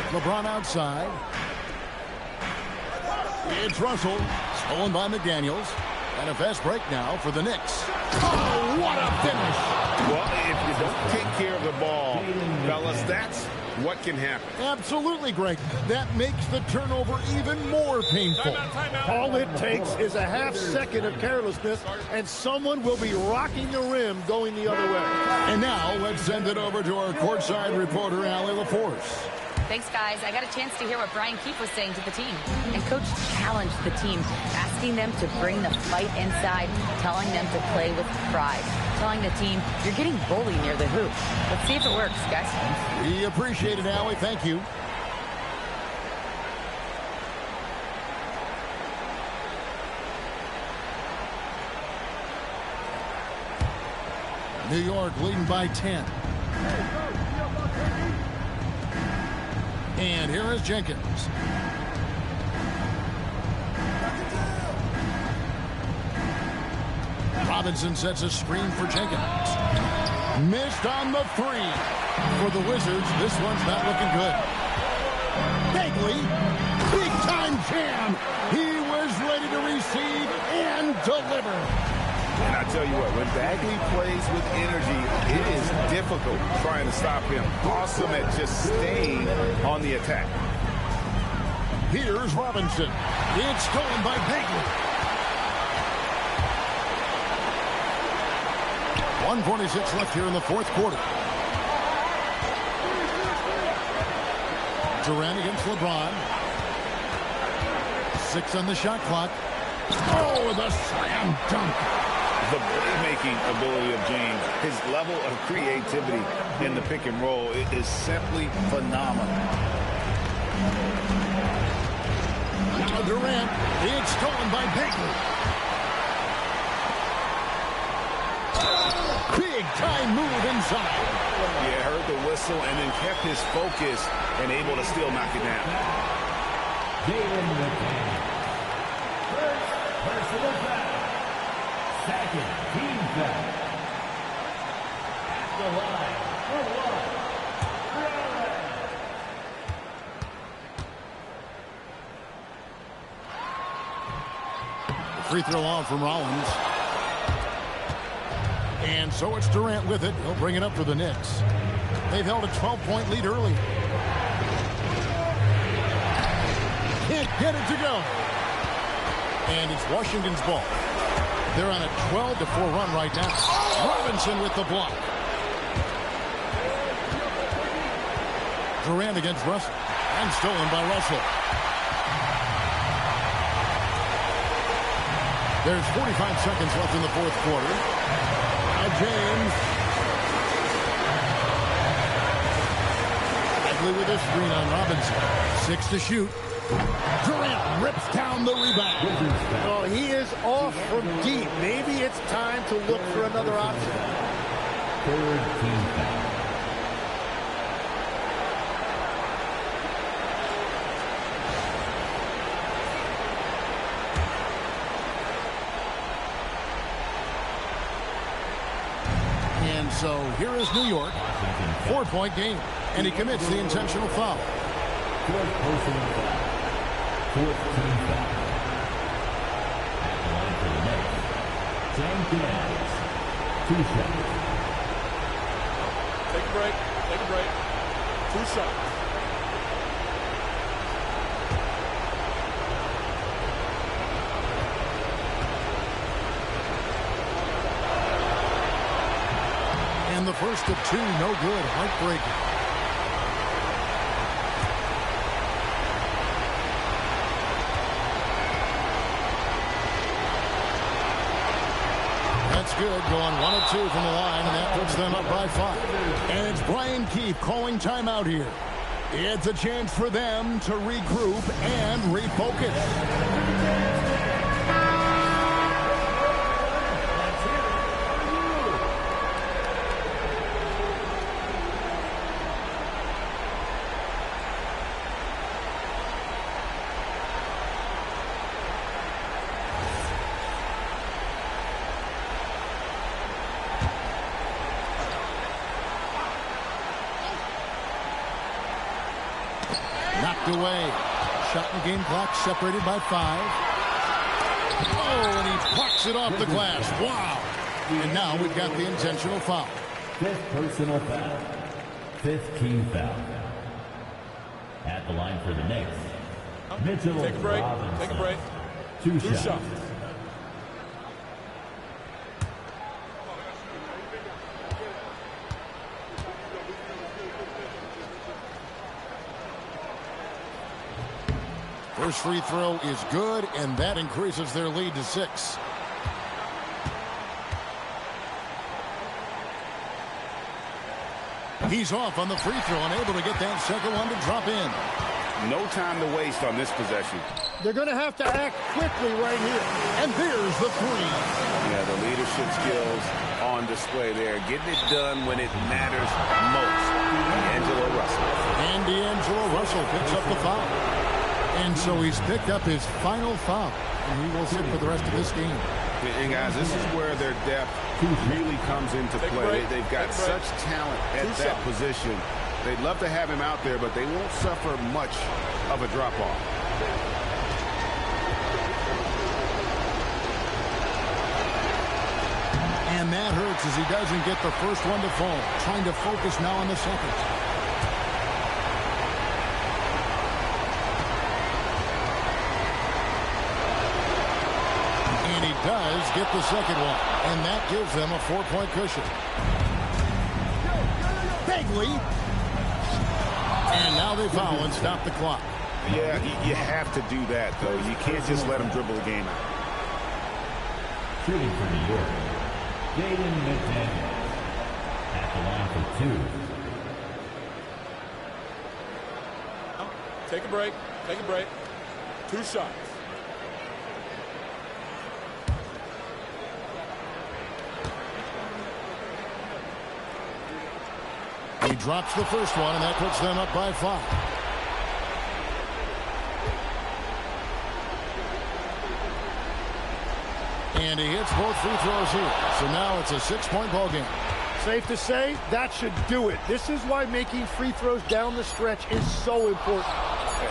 LeBron outside. It's Russell. Stolen by McDaniels. And a fast break now for the Knicks. Oh, what a finish. Well, if you don't take care of the ball, fellas, that's what can happen. Absolutely, Greg. That makes the turnover even more painful. All it takes is a half second of carelessness, and someone will be rocking the rim going the other way. And now let's send it over to our courtside reporter, Allie LaForce. Thanks, guys. I got a chance to hear what Brian Keefe was saying to the team. And Coach challenged the team, asking them to bring the fight inside, telling them to play with pride, telling the team, you're getting bullied near the hoop. Let's see if it works, guys. We appreciate it, Allie. Thank you. New York leading by 10. And here is Jenkins. Robinson sets a screen for Jenkins. Missed on the three. For the Wizards, this one's not looking good. Bagley, big-time jam. He was ready to receive and deliver. And I tell you what, when Bagley plays with energy, it is difficult trying to stop him. Awesome at just staying on the attack. Here's Robinson. It's stolen by Bagley. 1:46 left here in the fourth quarter. Durant against LeBron. 6 on the shot clock. Oh, the slam dunk. The playmaking ability of James, his level of creativity in the pick and roll is simply phenomenal. Now Durant, it's stolen by Bagley. Big time move inside. Yeah, heard the whistle and then kept his focus and able to still knock it down. Personal foul. Second team foul. At the line for one. Free throw on from Rollins. And so it's Durant with it. He'll bring it up for the Knicks. They've held a 12-point lead early. Can't get it to go. And it's Washington's ball. They're on a 12-4 run right now. Robinson with the block. Durant against Russell. And stolen by Russell. There's 45 seconds left in the fourth quarter. Now James. Bagley with a screen on Robinson. 6 to shoot. Durant rips down the rebound. Oh, he is off from deep. Maybe it's time to look for another option. Third team foul. And so here is New York. 4-point game. And he commits the intentional foul. Fourth personal foul. Fourth team foul. At the line for the Knicks. Jenkins. 2 shots. Take a break. Take a break. 2 shots. And the first of 2, no good. Heartbreaker. good, going 1 of 2 from the line, and that puts them up by 5. And it's Brian Keefe calling timeout here. It's a chance for them to regroup and refocus. Knocked away. Shot and game clock separated by 5. Oh, and he plucks it off the glass. Wow. And now we've got the intentional foul. 5th personal foul. 5th team foul. At the line for the Knicks, Mitchell Take a break. Robinson. Take a break. 2 Two shots. shots. First free throw is good, and that increases their lead to 6. He's off on the free throw and able to get that second one to drop in. No time to waste on this possession. They're going to have to act quickly right here. And there's the 3. Yeah, the leadership skills on display there. Getting it done when it matters most. D'Angelo Russell. And D'Angelo Russell picks up the foul. And so he's picked up his final foul. And he will sit for the rest of this game. And guys, this is where their depth really comes into play. They've got such talent at that position. They'd love to have him out there, but they won't suffer much of a drop-off. And that hurts as he doesn't get the first one to fall. Trying to focus now on the second. And he does get the second one. And that gives them a 4-point cushion. Bagley. And now they foul and stop the clock. Yeah, you have to do that, though. You can't just let them dribble the game out. Shooting for New York, Jaden McDaniels. At the line for 2. Take a break. Take a break. 2 shots. He drops the first one, and that puts them up by 5. And he hits both free throws here. So now it's a 6-point ball game. Safe to say, that should do it. This is why making free throws down the stretch is so important.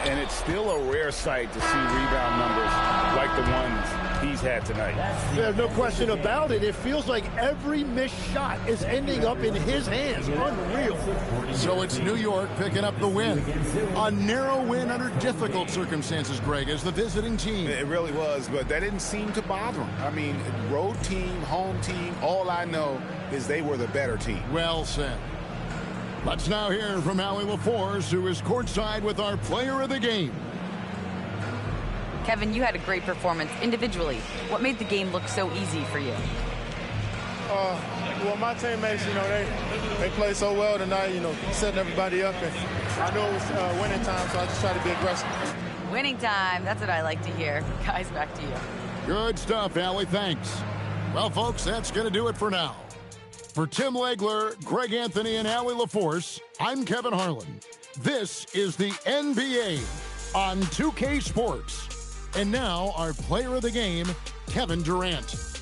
And it's still a rare sight to see rebound numbers like the ones he's had tonight. There's no question about it. It feels like every missed shot is ending up in his hands. Unreal. So it's New York picking up the win. A narrow win under difficult circumstances, Greg, as the visiting team. It really was, but that didn't seem to bother him. I mean, road team, home team, all I know is they were the better team. Well said. Let's now hear from Allie LaForce, who is courtside with our player of the game. Kevin, you had a great performance individually. What made the game look so easy for you? Well, my teammates, they played so well tonight, setting everybody up. And I know it was winning time, so I just tried to be aggressive. Winning time. That's what I like to hear. Guys, back to you. Good stuff, Allie. Thanks. Well, folks, that's going to do it for now. For Tim Legler, Greg Anthony, and Allie LaForce, I'm Kevin Harlan. This is the NBA on 2K Sports. And now our player of the game, Kevin Durant.